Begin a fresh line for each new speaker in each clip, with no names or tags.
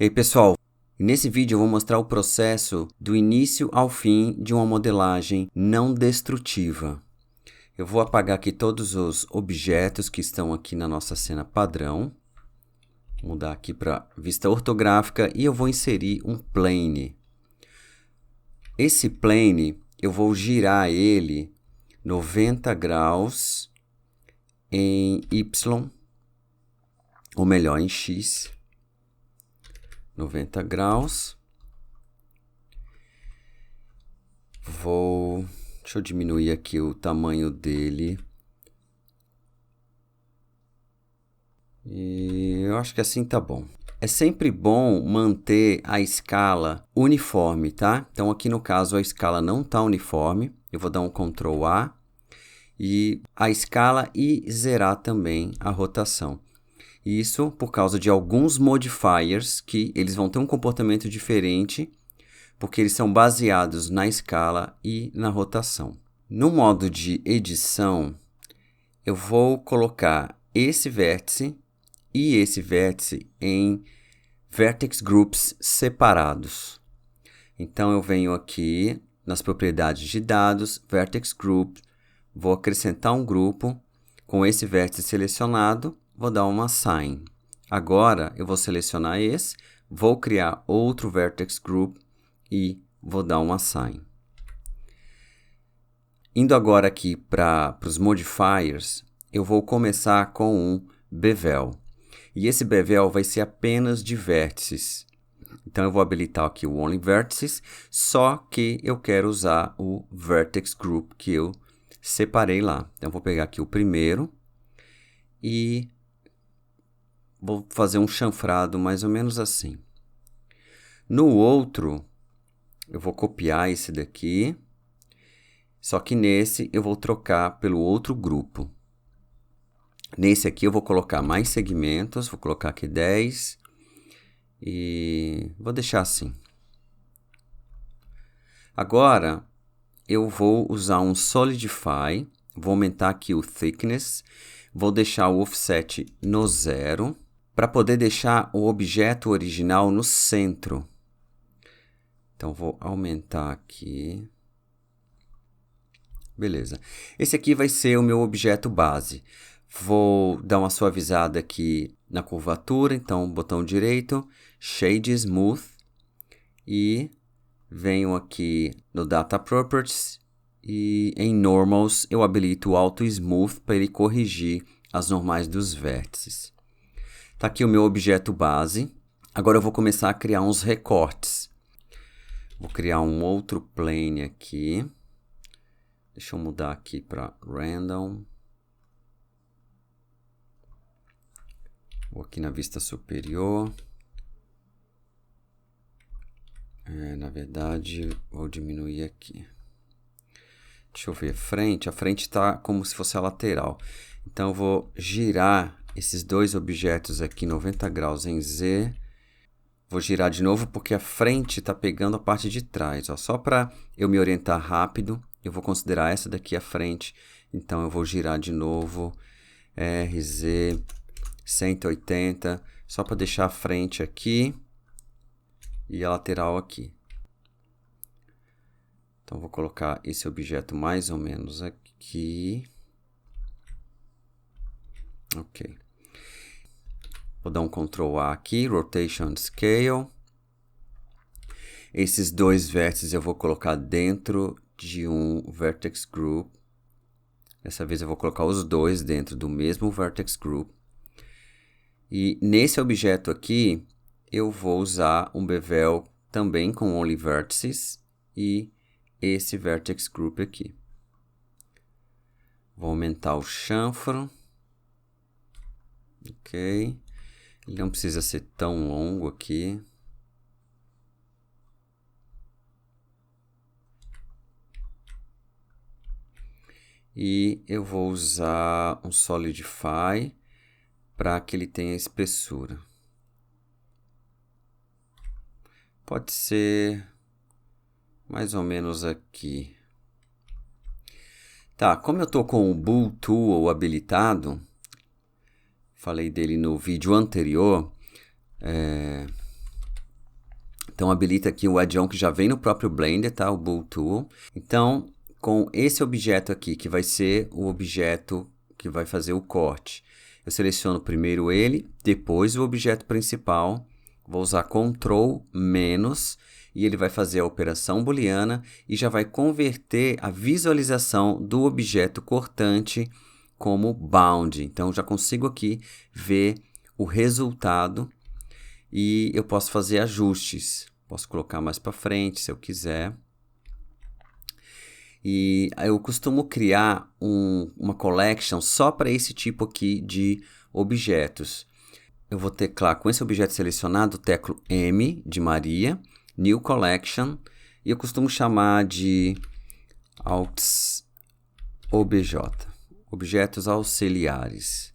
E aí, pessoal, nesse vídeo eu vou mostrar o processo do início ao fim de uma modelagem não destrutiva. Eu vou apagar aqui todos os objetos que estão aqui na nossa cena padrão. Vou mudar aqui para vista ortográfica e eu vou inserir um plane. Esse plane, eu vou girar ele 90 graus em Y, ou melhor, em X. 90 graus. Deixa eu diminuir aqui o tamanho dele. E eu acho que assim tá bom. É sempre bom manter a escala uniforme, tá? Então aqui no caso a escala não tá uniforme. Eu vou dar um Ctrl A e a escala e zerar também a rotação. Isso por causa de alguns modifiers que eles vão ter um comportamento diferente, porque eles são baseados na escala e na rotação. No modo de edição, eu vou colocar esse vértice e esse vértice em vertex groups separados. Então eu venho aqui nas propriedades de dados, vertex group, vou acrescentar um grupo com esse vértice selecionado. Vou dar uma assign. Agora eu vou selecionar esse, vou criar outro vertex group e vou dar um assign. Indo agora aqui para os modifiers, eu vou começar com um bevel. E esse bevel vai ser apenas de vértices. Então eu vou habilitar aqui o only vertices, só que eu quero usar o vertex group que eu separei lá. Então eu vou pegar aqui o primeiro e vou fazer um chanfrado mais ou menos assim. No outro, eu vou copiar esse daqui, só que nesse eu vou trocar pelo outro grupo. Nesse aqui eu vou colocar mais segmentos, vou colocar aqui 10 e vou deixar assim. Agora eu vou usar um Solidify, vou aumentar aqui o Thickness, vou deixar o Offset no 0. Para poder deixar o objeto original no centro. Então, vou aumentar aqui. Beleza. Esse aqui vai ser o meu objeto base. Vou dar uma suavizada aqui na curvatura. Então, botão direito, Shade Smooth. E venho aqui no Data Properties. E em Normals, eu habilito o Auto Smooth para ele corrigir as normais dos vértices. Está aqui o meu objeto base. Agora eu vou começar a criar uns recortes. Vou criar um outro plane aqui. Deixa eu mudar aqui para Random. Vou aqui na vista superior. Na verdade, vou diminuir aqui. Deixa eu ver a frente. A frente está como se fosse a lateral. Então eu vou girar esses dois objetos aqui 90 graus em Z. Vou girar de novo porque a frente está pegando a parte de trás. Ó. Só para eu me orientar rápido, eu vou considerar essa daqui a frente. Então eu vou girar de novo RZ 180, só para deixar a frente aqui e a lateral aqui. Então vou colocar esse objeto mais ou menos aqui. Ok. Vou dar um Ctrl A aqui, Rotation Scale. Esses dois vértices eu vou colocar dentro de um Vertex Group. Dessa vez eu vou colocar os dois dentro do mesmo Vertex Group. E nesse objeto aqui, eu vou usar um bevel também com Only Vertices e esse Vertex Group aqui. Vou aumentar o chanfro. Ok. Ele não precisa ser tão longo aqui. E eu vou usar um Solidify para que ele tenha espessura. Pode ser mais ou menos aqui. Tá, como eu estou com o Bull Tool habilitado, falei dele no vídeo anterior, Então, habilita aqui o add-on que já vem no próprio Blender, tá? O Bull Tool. Então, com esse objeto aqui, que vai ser o objeto que vai fazer o corte, eu seleciono primeiro ele, depois o objeto principal, vou usar Ctrl menos, e ele vai fazer a operação booleana e já vai converter a visualização do objeto cortante como bound. Então, já consigo aqui ver o resultado. E eu posso fazer ajustes. Posso colocar mais para frente, se eu quiser. E eu costumo criar uma collection só para esse tipo aqui de objetos. Eu vou teclar com esse objeto selecionado, teclo M de Maria, New Collection, e eu costumo chamar de aux obj, objetos auxiliares.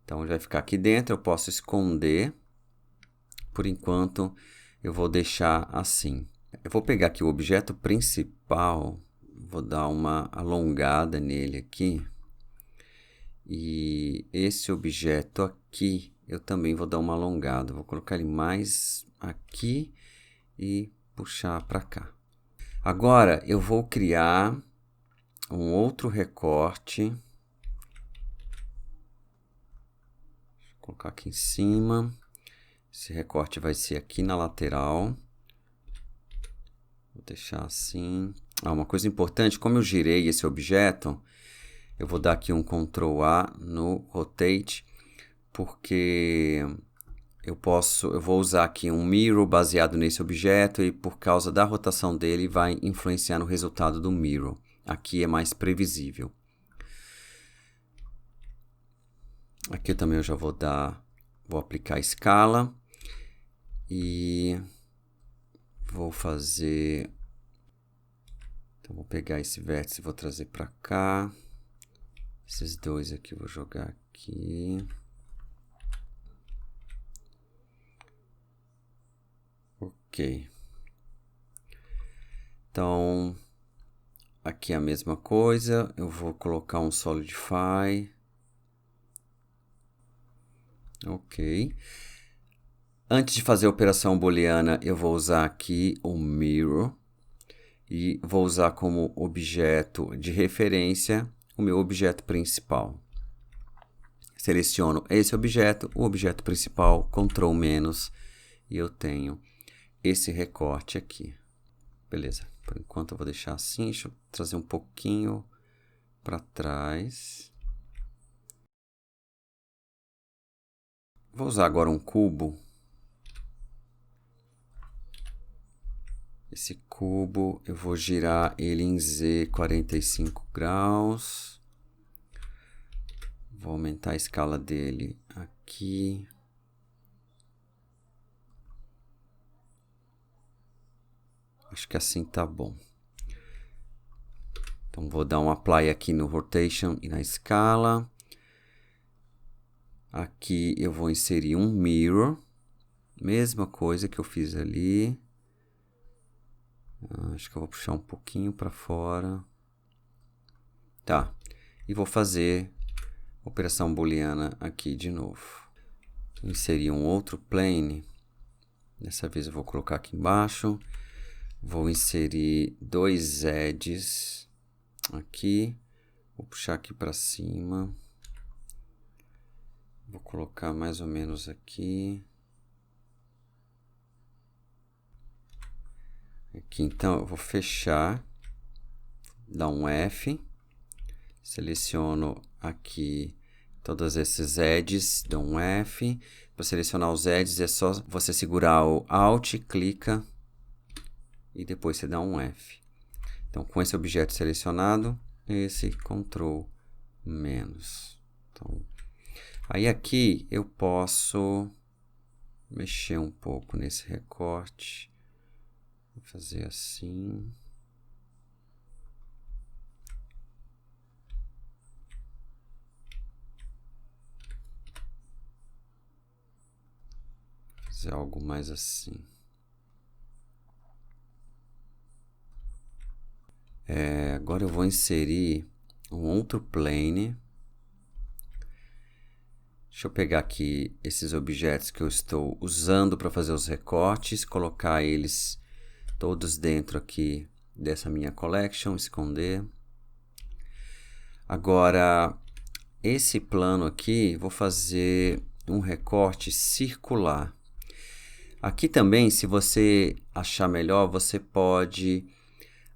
Então, vai ficar aqui dentro, eu posso esconder. Por enquanto, eu vou deixar assim. Eu vou pegar aqui o objeto principal, vou dar uma alongada nele aqui. E esse objeto aqui, eu também vou dar uma alongada. Vou colocar ele mais aqui e puxar para cá. Agora, eu vou criar um outro recorte. Vou colocar aqui em cima. Esse recorte vai ser aqui na lateral. Vou deixar assim. Uma coisa importante, como eu girei esse objeto, eu vou dar aqui um Ctrl A no Rotate, porque eu vou usar aqui um Mirror baseado nesse objeto e por causa da rotação dele vai influenciar no resultado do Mirror. Aqui é mais previsível. Aqui também eu já vou aplicar a escala e vou fazer. Então vou pegar esse vértice e vou trazer para cá. Esses dois aqui eu vou jogar aqui. Ok. Então aqui é a mesma coisa. Eu vou colocar um Solidify. Ok. Antes de fazer a operação booleana, eu vou usar aqui o Mirror e vou usar como objeto de referência o meu objeto principal. Seleciono esse objeto, o objeto principal, Ctrl menos, e eu tenho esse recorte aqui. Beleza, por enquanto eu vou deixar assim, deixa eu trazer um pouquinho para trás. Vou usar agora um cubo. Esse cubo eu vou girar ele em Z 45 graus. Vou aumentar a escala dele aqui. Acho que assim tá bom. Então vou dar um apply aqui no rotation e na escala. Aqui eu vou inserir um mirror. Mesma coisa que eu fiz ali. Acho que eu vou puxar um pouquinho para fora. Tá. E vou fazer operação booleana aqui de novo. Inserir um outro plane. Dessa vez eu vou colocar aqui embaixo. Vou inserir dois edges aqui. Vou puxar aqui para cima. Vou colocar mais ou menos aqui. Aqui então eu vou fechar. Dar um F. Seleciono aqui todos esses edges. Dou um F. Para selecionar os edges é só você segurar o Alt, clica. E depois você dá um F. Então, com esse objeto selecionado, esse Ctrl menos. Então, aí aqui eu posso mexer um pouco nesse recorte. Vou fazer assim. Fazer algo mais assim. Agora eu vou inserir um outro plane. Deixa eu pegar aqui esses objetos que eu estou usando para fazer os recortes, colocar eles todos dentro aqui dessa minha collection, esconder. Agora, esse plano aqui, vou fazer um recorte circular. Aqui também, se você achar melhor, você pode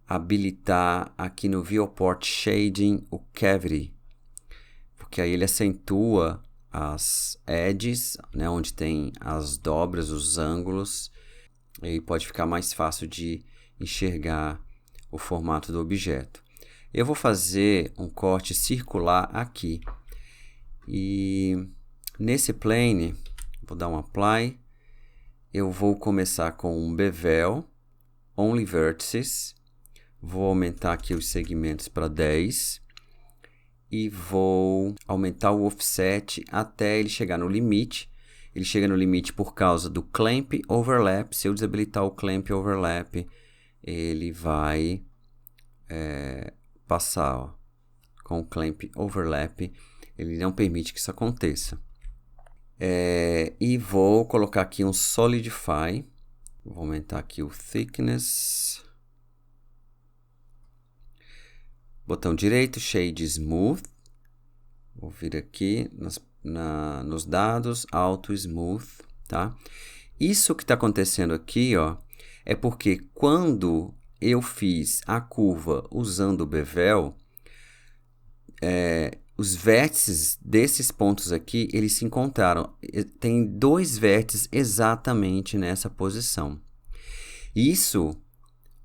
habilitar aqui no Viewport Shading o Cavity, porque aí ele acentua as edges, né, onde tem as dobras, os ângulos, e pode ficar mais fácil de enxergar o formato do objeto. Eu vou fazer um corte circular aqui, e nesse plane, vou dar um Apply, eu vou começar com um Bevel, Only Vertices, vou aumentar aqui os segmentos para 10, e vou aumentar o offset até ele chegar no limite. Ele chega no limite por causa do Clamp Overlap. Se eu desabilitar o Clamp Overlap, ele vai passar, ó, com o Clamp Overlap. Ele não permite que isso aconteça. E vou colocar aqui um Solidify. Vou aumentar aqui o Thickness. Botão direito, Shade Smooth. Vou vir aqui nos dados, Auto Smooth, tá? Isso que está acontecendo aqui, ó, é porque quando eu fiz a curva usando o Bevel, os vértices desses pontos aqui, eles se encontraram. Tem dois vértices exatamente nessa posição. Isso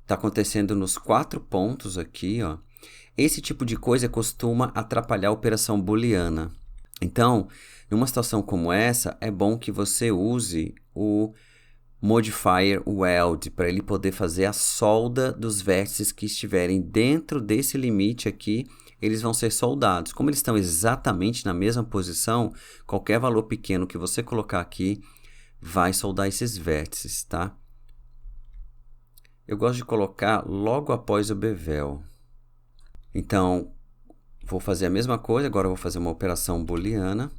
está acontecendo nos 4 pontos aqui, ó. Esse tipo de coisa costuma atrapalhar a operação booleana. Então, numa situação como essa, é bom que você use o modifier weld para ele poder fazer a solda dos vértices que estiverem dentro desse limite aqui, eles vão ser soldados. Como eles estão exatamente na mesma posição, qualquer valor pequeno que você colocar aqui vai soldar esses vértices, tá? Eu gosto de colocar logo após o bevel. Então, vou fazer a mesma coisa, agora vou fazer uma operação booleana.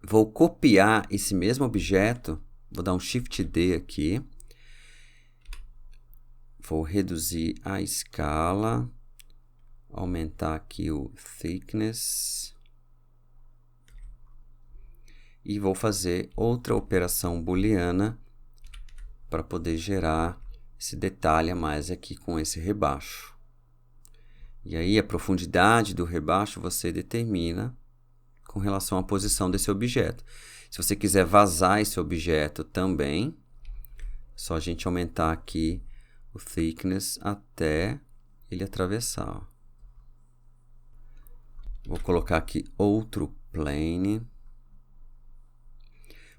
Vou copiar esse mesmo objeto, vou dar um Shift D aqui. Vou reduzir a escala, aumentar aqui o thickness. E vou fazer outra operação booleana para poder gerar esse detalhe a mais aqui com esse rebaixo. E aí a profundidade do rebaixo você determina com relação à posição desse objeto. Se você quiser vazar esse objeto também, só a gente aumentar aqui o thickness até ele atravessar. Ó. Vou colocar aqui outro plane.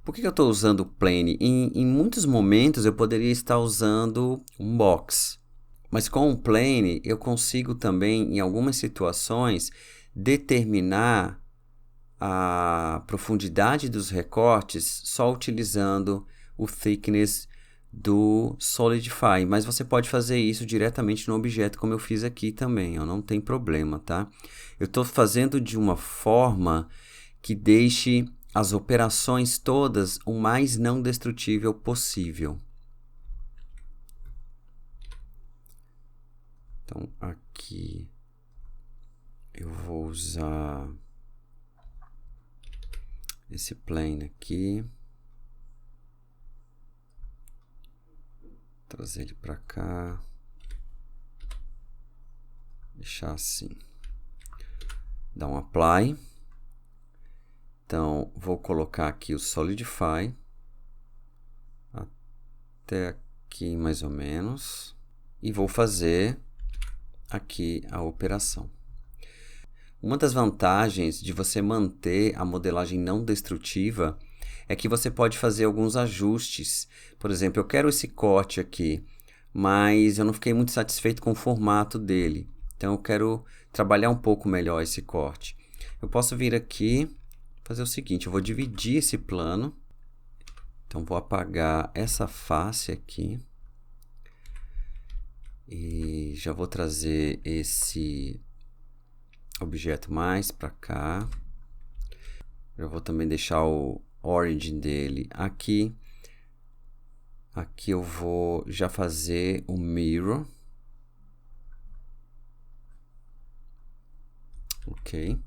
Por que eu estou usando plane? Em muitos momentos eu poderia estar usando um box. Mas com um plane, eu consigo também, em algumas situações, determinar a profundidade dos recortes só utilizando o thickness do Solidify. Mas você pode fazer isso diretamente no objeto, como eu fiz aqui também, ó, não tem problema, tá? Eu estou fazendo de uma forma que deixe as operações todas o mais não destrutível possível. Então, aqui eu vou usar esse plane aqui, trazer ele para cá, deixar assim, dar um Apply. Então, vou colocar aqui o Solidify, até aqui mais ou menos, e vou fazer aqui a operação. Uma das vantagens de você manter a modelagem não destrutiva é que você pode fazer alguns ajustes. Por exemplo, eu quero esse corte aqui, mas eu não fiquei muito satisfeito com o formato dele. Então, eu quero trabalhar um pouco melhor esse corte. Eu posso vir aqui, fazer o seguinte, eu vou dividir esse plano. Então, vou apagar essa face aqui. E já vou trazer esse objeto mais para cá. Eu vou também deixar o origin dele aqui. Aqui eu vou já fazer o mirror. Ok.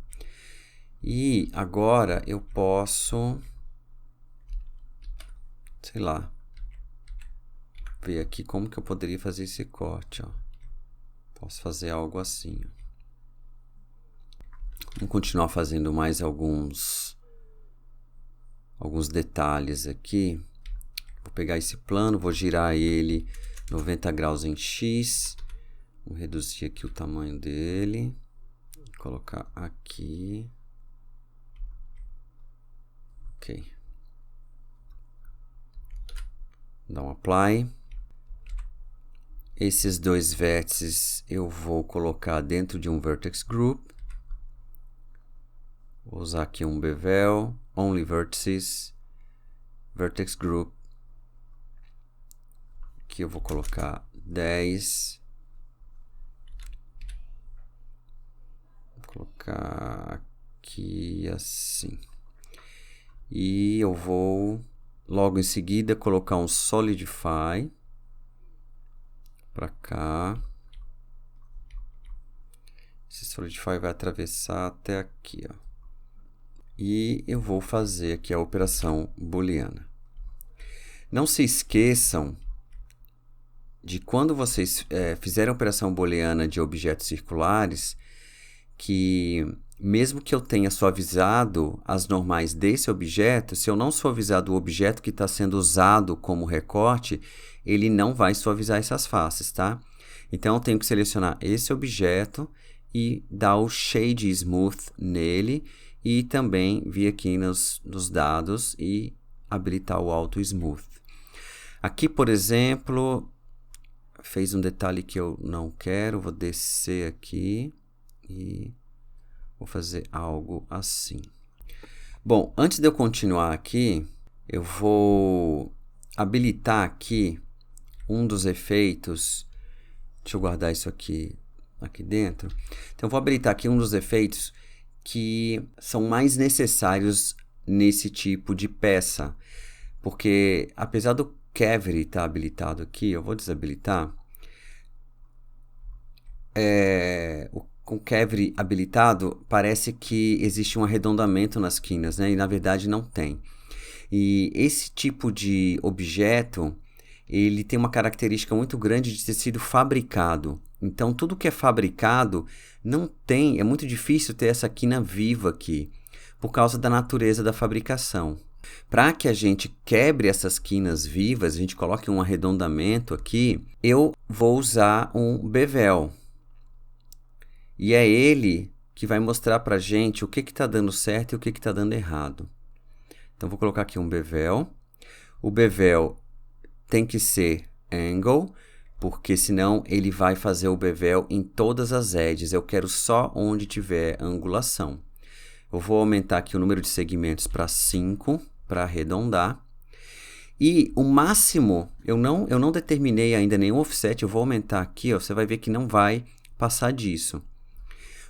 E agora eu posso, sei lá, ver aqui como que eu poderia fazer esse corte, ó. Posso fazer algo assim. Vamos continuar fazendo mais alguns detalhes aqui. Vou pegar esse plano, vou girar ele 90 graus em X. Vou reduzir aqui o tamanho dele. Colocar aqui. Ok. Dá um apply. Esses dois vértices eu vou colocar dentro de um vertex group. Vou usar aqui um bevel, only vertices, vertex group. Aqui eu vou colocar 10. Vou colocar aqui assim. E eu vou logo em seguida colocar um solidify para cá. Esse solidify vai atravessar até aqui, ó. E eu vou fazer aqui a operação booleana. Não se esqueçam de quando vocês fizerem a operação booleana de objetos circulares, que mesmo que eu tenha suavizado as normais desse objeto, se eu não suavizar do objeto que está sendo usado como recorte, ele não vai suavizar essas faces, tá? Então, eu tenho que selecionar esse objeto e dar o Shade Smooth nele e também vir aqui nos dados e habilitar o Auto Smooth. Aqui, por exemplo, fez um detalhe que eu não quero, vou descer aqui e vou fazer algo assim. Bom, antes de eu continuar aqui, eu vou habilitar aqui um dos efeitos. Deixa eu guardar isso aqui dentro. Então, eu vou habilitar aqui um dos efeitos que são mais necessários nesse tipo de peça. Porque, apesar do Cavity estar habilitado aqui, eu vou desabilitar. Com o Cavity habilitado, parece que existe um arredondamento nas quinas, né? E na verdade não tem. E esse tipo de objeto, ele tem uma característica muito grande de ter sido fabricado. Então, tudo que é fabricado não tem, é muito difícil ter essa quina viva aqui, por causa da natureza da fabricação. Para que a gente quebre essas quinas vivas, a gente coloque um arredondamento aqui, eu vou usar um bevel. E é ele que vai mostrar para a gente o que está dando certo e o que está dando errado. Então, vou colocar aqui um bevel. O bevel tem que ser angle, porque senão ele vai fazer o bevel em todas as edges. Eu quero só onde tiver angulação. Eu vou aumentar aqui o número de segmentos para 5, para arredondar. E o máximo, eu não determinei ainda nenhum offset, eu vou aumentar aqui, ó, você vai ver que não vai passar disso.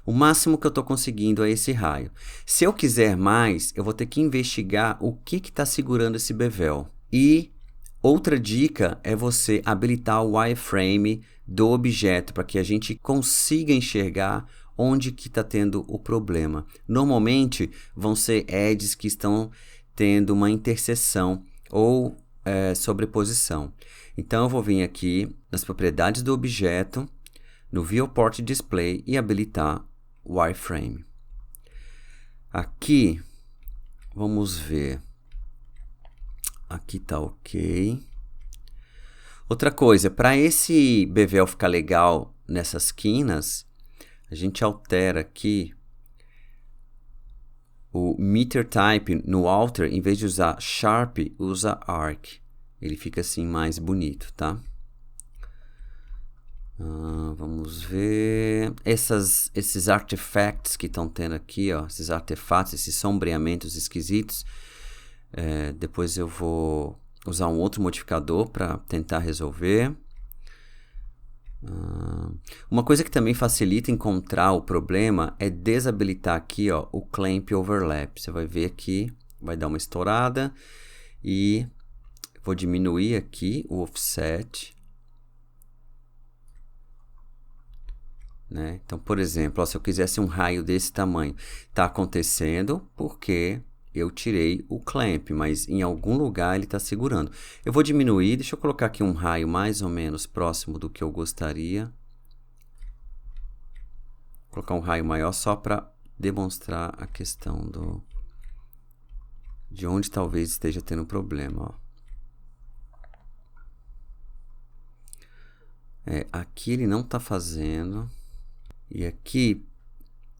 O máximo que eu estou conseguindo é esse raio. Se eu quiser mais, eu vou ter que investigar o que está segurando esse bevel. E outra dica é você habilitar o wireframe do objeto para que a gente consiga enxergar onde que está tendo o problema. Normalmente vão ser edges que estão tendo uma interseção ou sobreposição. Então eu vou vir aqui nas propriedades do objeto, no Viewport Display e habilitar o wireframe. Aqui, vamos ver. Aqui tá ok. Outra coisa, para esse bevel ficar legal nessas quinas, a gente altera aqui o meter type no outer, em vez de usar sharp, usa arc. Ele fica assim mais bonito, tá? Vamos ver. Esses artifacts que estão tendo aqui, ó, esses artefatos, esses sombreamentos esquisitos. Depois eu vou usar um outro modificador para tentar resolver. Uma coisa que também facilita encontrar o problema é desabilitar aqui, ó, o Clamp Overlap. Você vai ver aqui, vai dar uma estourada e vou diminuir aqui o offset. Né? Então, por exemplo, ó, se eu quisesse um raio desse tamanho, está acontecendo porque eu tirei o clamp, mas em algum lugar ele está segurando. Eu vou diminuir, deixa eu colocar aqui um raio mais ou menos próximo do que eu gostaria. Vou colocar um raio maior só para demonstrar a questão de onde talvez esteja tendo problema. Ó. Aqui ele não está fazendo. E aqui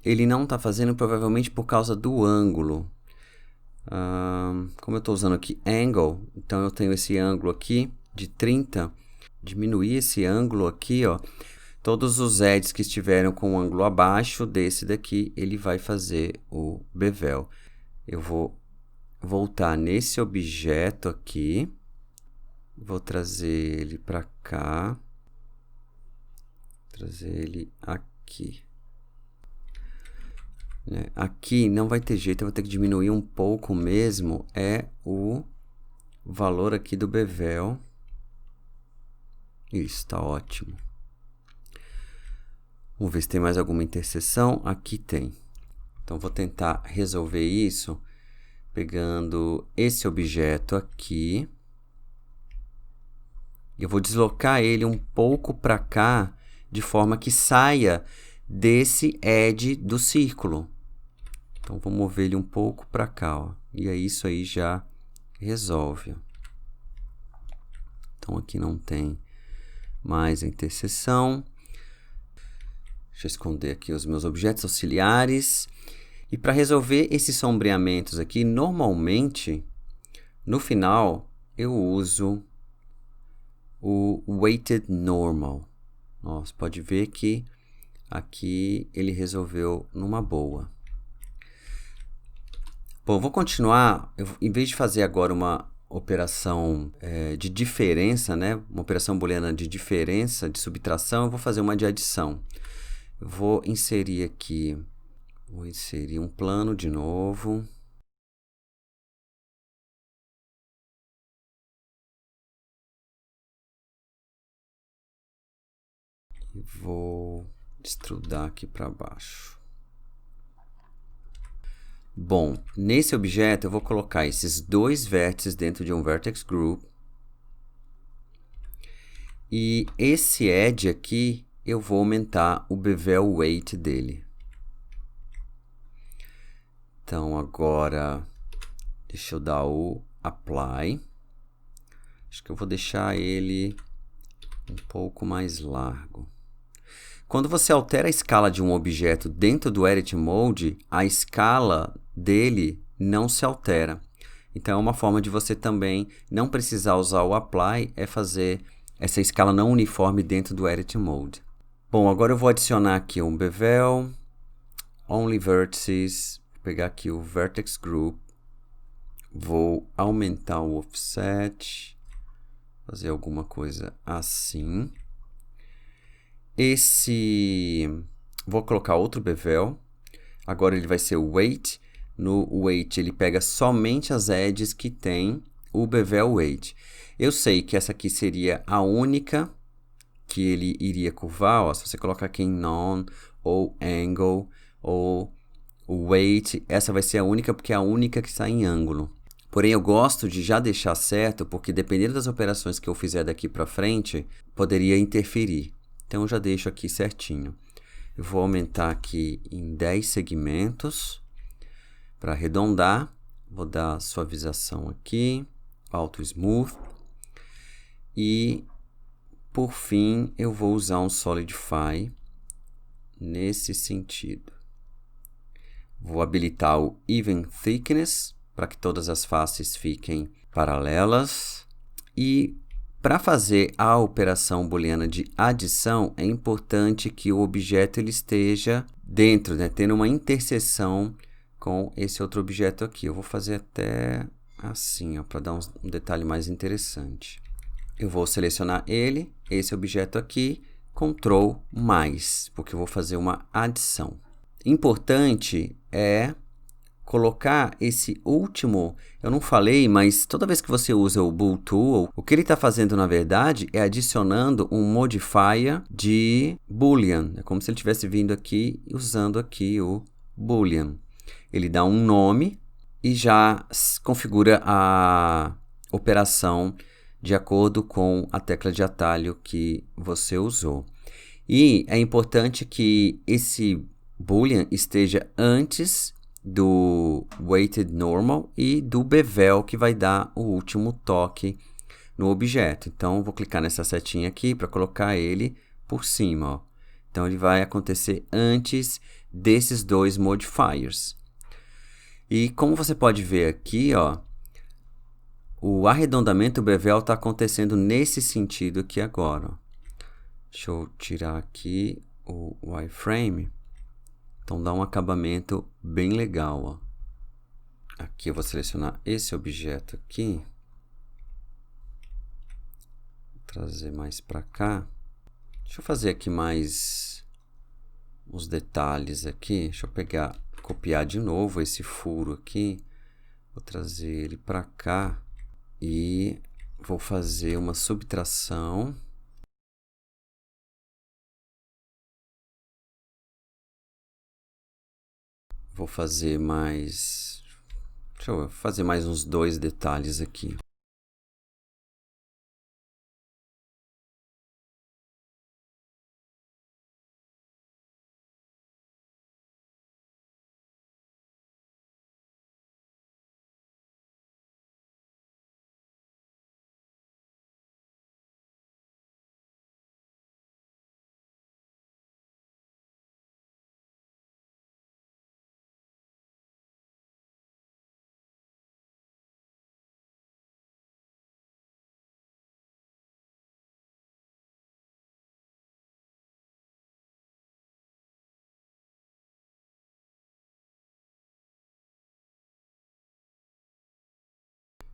ele não está fazendo provavelmente por causa do ângulo. Como eu estou usando aqui angle, então eu tenho esse ângulo aqui de 30. Diminuir esse ângulo aqui, ó. Todos os edges que estiveram com o ângulo abaixo desse daqui, ele vai fazer o bevel. Eu vou voltar nesse objeto aqui. Vou trazer ele para cá. Trazer ele aqui. Aqui não vai ter jeito, eu vou ter que diminuir um pouco mesmo, é o valor aqui do bevel. Isso, está ótimo. Vamos ver se tem mais alguma interseção. Aqui tem. Então, vou tentar resolver isso pegando esse objeto aqui. Eu vou deslocar ele um pouco para cá, de forma que saia desse edge do círculo. Então, vou mover ele um pouco para cá, ó. E aí, isso aí já resolve. Então, aqui não tem mais a interseção. Deixa eu esconder aqui os meus objetos auxiliares. E para resolver esses sombreamentos aqui, normalmente, no final, eu uso o Weighted Normal. Ó, você pode ver que aqui ele resolveu numa boa. Bom, vou continuar. Em vez de fazer agora uma operação de diferença, né? Uma operação booleana de diferença, de subtração, eu vou fazer uma de adição. Eu vou inserir aqui, vou inserir um plano de novo. E vou extrudar aqui para baixo. Bom, nesse objeto eu vou colocar esses dois vértices dentro de um vertex group. E esse edge aqui eu vou aumentar o bevel weight dele. Então agora deixa eu dar o apply. Acho que eu vou deixar ele um pouco mais largo. Quando você altera a escala de um objeto dentro do Edit Mode, a escala dele não se altera. Então, é uma forma de você também não precisar usar o Apply, é fazer essa escala não uniforme dentro do Edit Mode. Bom, agora eu vou adicionar aqui um Bevel, Only Vertices, vou pegar aqui o Vertex Group, vou aumentar o Offset, fazer alguma coisa assim. Vou colocar outro bevel. Agora ele vai ser o weight. No weight ele pega somente as edges que tem o bevel weight. Eu sei que essa aqui seria a única que ele iria curvar. Ó, se você colocar aqui em none, ou angle, ou weight, essa vai ser a única porque é a única que está em ângulo. Porém, eu gosto de já deixar certo, porque dependendo das operações que eu fizer daqui para frente, poderia interferir. Então, eu já deixo aqui certinho. Eu vou aumentar aqui em 10 segmentos. Para arredondar, vou dar suavização aqui, Auto Smooth. E, por fim, eu vou usar um Solidify nesse sentido. Vou habilitar o Even Thickness, para que todas as faces fiquem paralelas. E para fazer a operação booleana de adição, é importante que o objeto ele esteja dentro, né, tendo uma interseção com esse outro objeto aqui. Eu vou fazer até assim, para dar um detalhe mais interessante. Eu vou selecionar ele, esse objeto aqui, Ctrl+, porque eu vou fazer uma adição. Importante é colocar esse último, eu não falei, mas toda vez que você usa o Bool Tool, o que ele está fazendo na verdade é adicionando um modifier de Boolean. É como se ele estivesse vindo aqui e usando aqui o Boolean. Ele dá um nome e já configura a operação de acordo com a tecla de atalho que você usou. E é importante que esse Boolean esteja antes do weighted normal e do bevel, que vai dar o último toque no objeto. Então, vou clicar nessa setinha aqui para colocar ele por cima. Ó. Então, ele vai acontecer antes desses dois modifiers. E como você pode ver aqui, ó, o arredondamento, o bevel, está acontecendo nesse sentido aqui agora. Ó. Deixa eu tirar aqui o wireframe. Então, dá um acabamento bem legal. Ó. Aqui eu vou selecionar esse objeto aqui. Vou trazer mais para cá. Deixa eu fazer aqui mais os detalhes aqui. Deixa eu pegar, copiar de novo esse furo aqui. Vou trazer ele para cá. E vou fazer uma subtração. Vou fazer mais... Deixa eu fazer mais uns 2 detalhes aqui.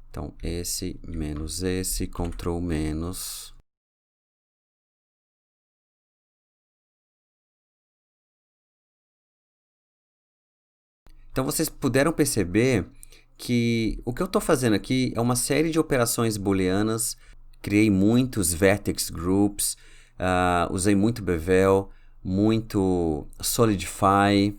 Então, esse menos esse, Ctrl menos. Então, vocês puderam perceber que o que eu estou fazendo aqui é uma série de operações booleanas. Criei muitos vertex groups, usei muito bevel, muito solidify.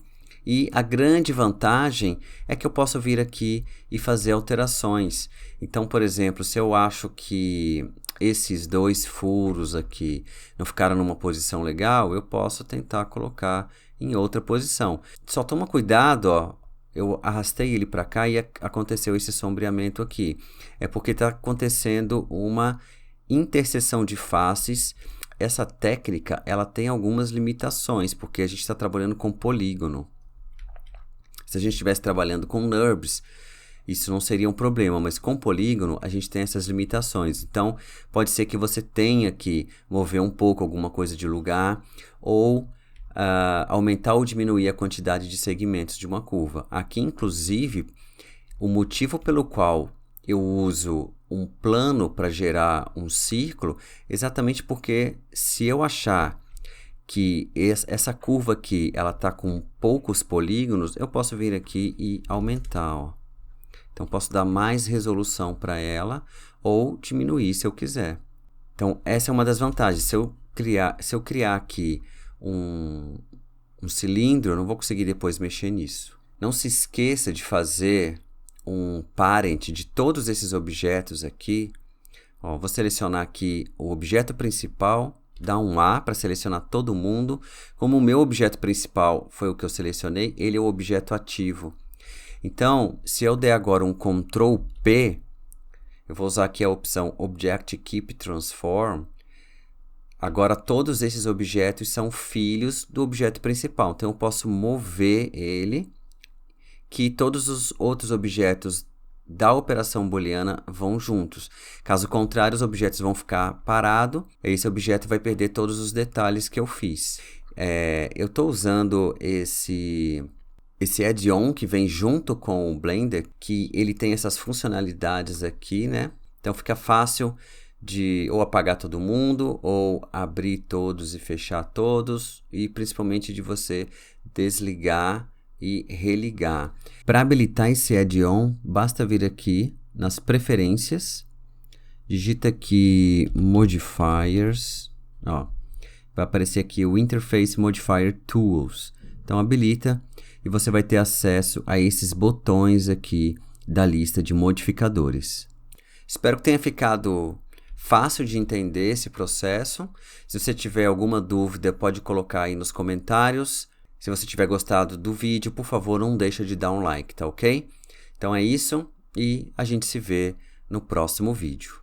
E a grande vantagem é que eu posso vir aqui e fazer alterações. Então, por exemplo, se eu acho que esses 2 furos aqui não ficaram numa posição legal, eu posso tentar colocar em outra posição. Só toma cuidado, ó, eu arrastei ele para cá e aconteceu esse sombreamento aqui. É porque está acontecendo uma interseção de faces. Essa técnica ela tem algumas limitações, porque a gente está trabalhando com polígono. Se a gente estivesse trabalhando com NURBS, isso não seria um problema, mas com polígono a gente tem essas limitações. Então, pode ser que você tenha que mover um pouco alguma coisa de lugar ou aumentar ou diminuir a quantidade de segmentos de uma curva. Aqui, inclusive, o motivo pelo qual eu uso um plano para gerar um círculo, exatamente porque se eu achar que essa curva aqui ela está com poucos polígonos, eu posso vir aqui e aumentar. Ó. Então, posso dar mais resolução para ela ou diminuir se eu quiser. Então, essa é uma das vantagens. Se eu criar aqui um cilindro, eu não vou conseguir depois mexer nisso. Não se esqueça de fazer um parent de todos esses objetos aqui. Ó, vou selecionar aqui o objeto principal, dar um A para selecionar todo mundo. Como o meu objeto principal foi o que eu selecionei, ele é o objeto ativo. Então, se eu der agora um Ctrl P, eu vou usar aqui a opção Object Keep Transform. Agora, todos esses objetos são filhos do objeto principal. Então, eu posso mover ele, que todos os outros objetos da operação booleana vão juntos. Caso contrário, os objetos vão ficar parados. Esse objeto vai perder todos os detalhes que eu fiz. Eu estou usando esse add-on que vem junto com o Blender, que ele tem essas funcionalidades aqui, né? Então, fica fácil de ou apagar todo mundo, ou abrir todos e fechar todos, e principalmente de você desligar e religar. Para habilitar esse add-on, basta vir aqui nas preferências, digita aqui Modifiers, ó, vai aparecer aqui o Interface Modifier Tools. Então habilita e você vai ter acesso a esses botões aqui da lista de modificadores. Espero que tenha ficado fácil de entender esse processo. Se você tiver alguma dúvida, pode colocar aí nos comentários. Se você tiver gostado do vídeo, por favor, não deixa de dar um like, tá ok? Então é isso e a gente se vê no próximo vídeo.